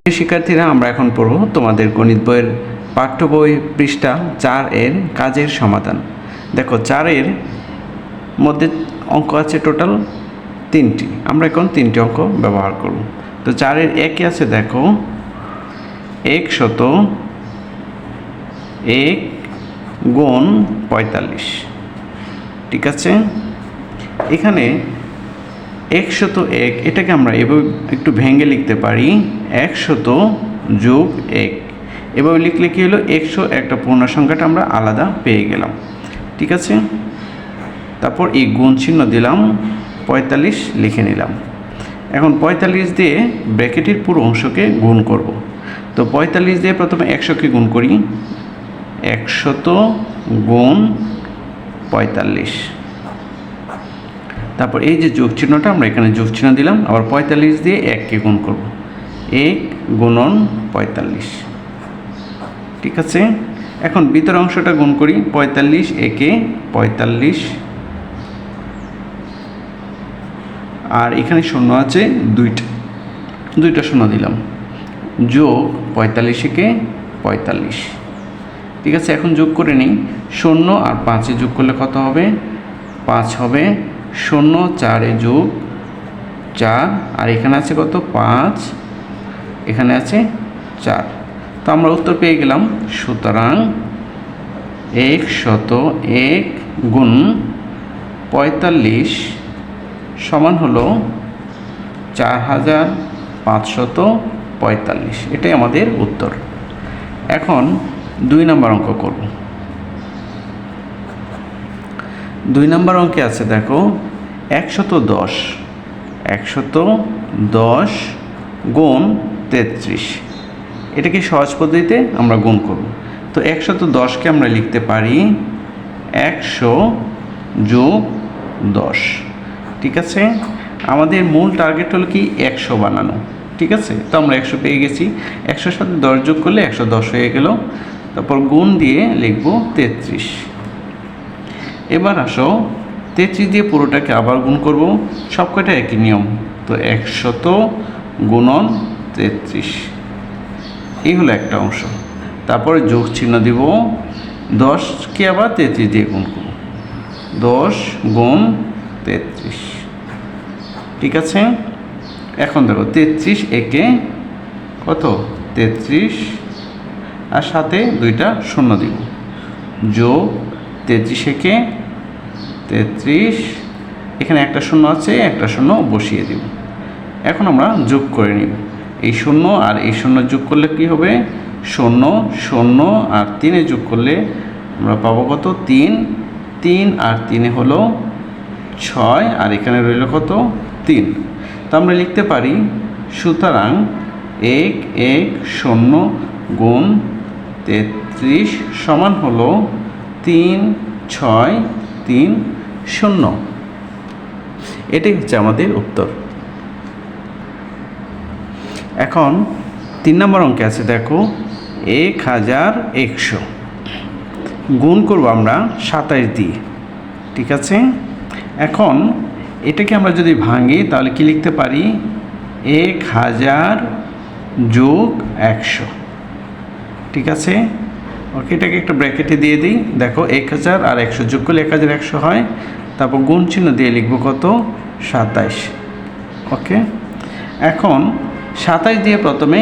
শিক্ষার্থীরা, আমরা এখন পড়ব তোমাদের গণিত বইয়ের পাঠ্য বই পৃষ্ঠা 4 এর কাজের সমাধান। দেখো, 4 এর মধ্যে অঙ্ক আছে টোটাল 3টি। আমরা এখন 3টি অঙ্ক ব্যবহার করব। তো 4 এর 1 আছে, দেখো 101 গুণ 45। ঠিক আছে, এখানে 101 এটাকে আমরা এভাবে একটু ভেঙে লিখতে পারি 100 যোগ 1। এভাবে লিখলে কি হলো, 100 একটা পূর্ণ সংখ্যাটা আমরা আলাদা পেয়ে গেলাম। ঠিক আছে, তারপর এই গুণ চিহ্ন দিলাম, 45 লিখে নিলাম। এখন 45 দিয়ে ব্র্যাকেটের পুরো অংশকে গুণ করব। তো 45 দিয়ে প্রথমে 100কে গুণ করি, 100 গুণ 45। তারপর এই যে যোগ চিহ্নটা, আমরা এখানে যোগ চিহ্ন দিলাম। আবার 45 দিয়ে 1কে গুণ করব, 1 গুণন 45। ঠিক আছে, এখন ভিতর অংশটা গুণ করি, 45 একে 45, আর এখানে শূন্য আছে দুইটা শূন্য দিলাম, যোগ 45 একে 45। ঠিক আছে, এখন যোগ করে নিই। 0 আর 5 যোগ করলে কত হবে? 5 হবে। 0 4 যোগ 4, আর এখানে আছে কত? 5, এখানে আছে 4। তো আমরা উত্তর পেয়ে গেলাম। সুতরাং 101 গুণ 45 সমান হলো 4545। এটাই আমাদের উত্তর। এখন 2 নম্বর অঙ্ক করব। 2 নম্বর অঙ্কে আছে, দেখো 110 গুণ 33। এটাকে সহজ পদ্ধতিতে আমরা গুণ করব। তো 110কে আমরা লিখতে পারি 100 যোগ 10। ঠিক আছে, আমাদের মূল টার্গেট হলো কি 100 বানানো। ঠিক আছে, তো আমরা 100 পেয়ে গেছি। 100-র সাথে 10 যোগ করলে 110 হয়ে গেল। তারপর গুণ দিয়ে লিখব 33। এবার আসো 33 দিয়ে পুরোটাকে আবার গুণ করব। সবকটা একই নিয়ম। তো 100 গুণন 33, এই হলো একটা অংশ। তারপরে যোগ চিহ্ন দিব, 10কে আবার 33 দিয়ে গুণ করব, 10 গুণ 33। ঠিক আছে, এখন দেখো 33 একে কত? 33, আর সাথে 2টা শূন্য দিব, যোগ 33 একে 33, এখানে একটা শূন্য আছে, একটা শূন্য বসিয়ে দিব। এখন আমরা যোগ করে নিব। এই 0 আর এই 0 যোগ করলে কি হবে? 0 0, আর 3 যোগ করলে আমরা পাবো কত? 3 3, আর 3 হলো 6, আর এখানে রইল কত? 3। তো আমরা লিখতে পারি, সুতরাং 110 গুণ 33 সমান হলো 3630। এটাই হচ্ছে আমাদের উত্তর। এখন 3 নম্বর অঙ্কে আছে, দেখো 1100 গুণ করব আমরা 27 দিয়ে। ঠিক আছে, এখন এটাকে আমরা যদি ভাঙি তাহলে কি লিখতে পারি? 1000 যোগ 100। ঠিক আছে, ওকে, এটাকে একটা ব্র্যাকেটে দিয়ে দিই। দেখো 1000 আর 100 যোগ করলে 1100 হয়। তারপর গুণ চিহ্ন দিয়ে লিখব কত? 27। ওকে, এখন 27 দিয়ে প্রথমে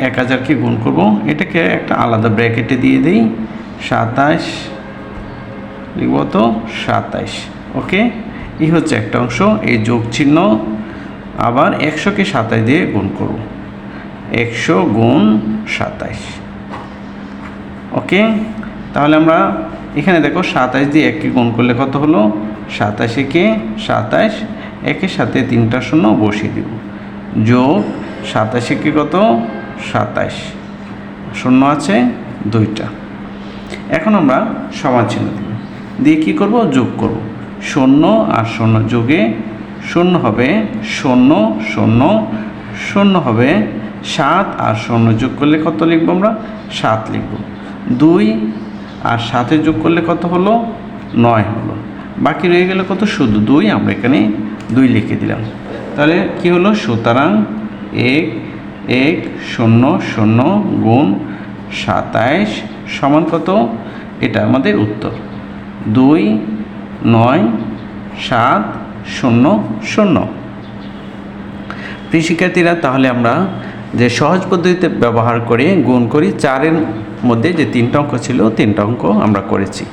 1000কে গুণ করব। এটাকে একটা আলাদা ব্র্যাকেটে দিয়ে দিই, 27 লিখব তো 27। ওকে, এই হচ্ছে একটা অংশ। এই যোগ চিহ্ন, আবার 100কে 27 দিয়ে গুণ করব, 100 গুণ 27। ওকে, তাহলে আমরা এখানে দেখো 27 দিয়ে 1কে গুণ করলে কত হলো? 27 একে 27, একের সাথে 3টা শূন্য বসিয়ে দিব, যোগ 27 একে কত? 27, শূন্য আছে 2টা। এখন আমরা সমান চিহ্ন দিব, দিয়ে কী করব? যোগ করব। 0 আর 0 যোগে 0 হবে 0 0, 0 হবে 7, আর 0 যোগ করলে কত লিখব? আমরা 7 লিখব। 2 আর 7 যোগ করলে কত হলো? 9 হলো। বাকি রয়ে গেল কত? শুধু 2, আমরা এখানে 2 লিখে দিলাম। তাহলে কি হলো? সুতরাং 100 গুণ 27 সমান কত? এটা আমাদের উত্তর 29700। প্রিয় শিক্ষার্থীরা, তাহলে আমরা যে সহজ পদ্ধতিতে ব্যবহার করে গুণ করি, 4-এর মধ্যে যে 3টা অঙ্ক ছিল 3টা অঙ্ক আমরা করেছি।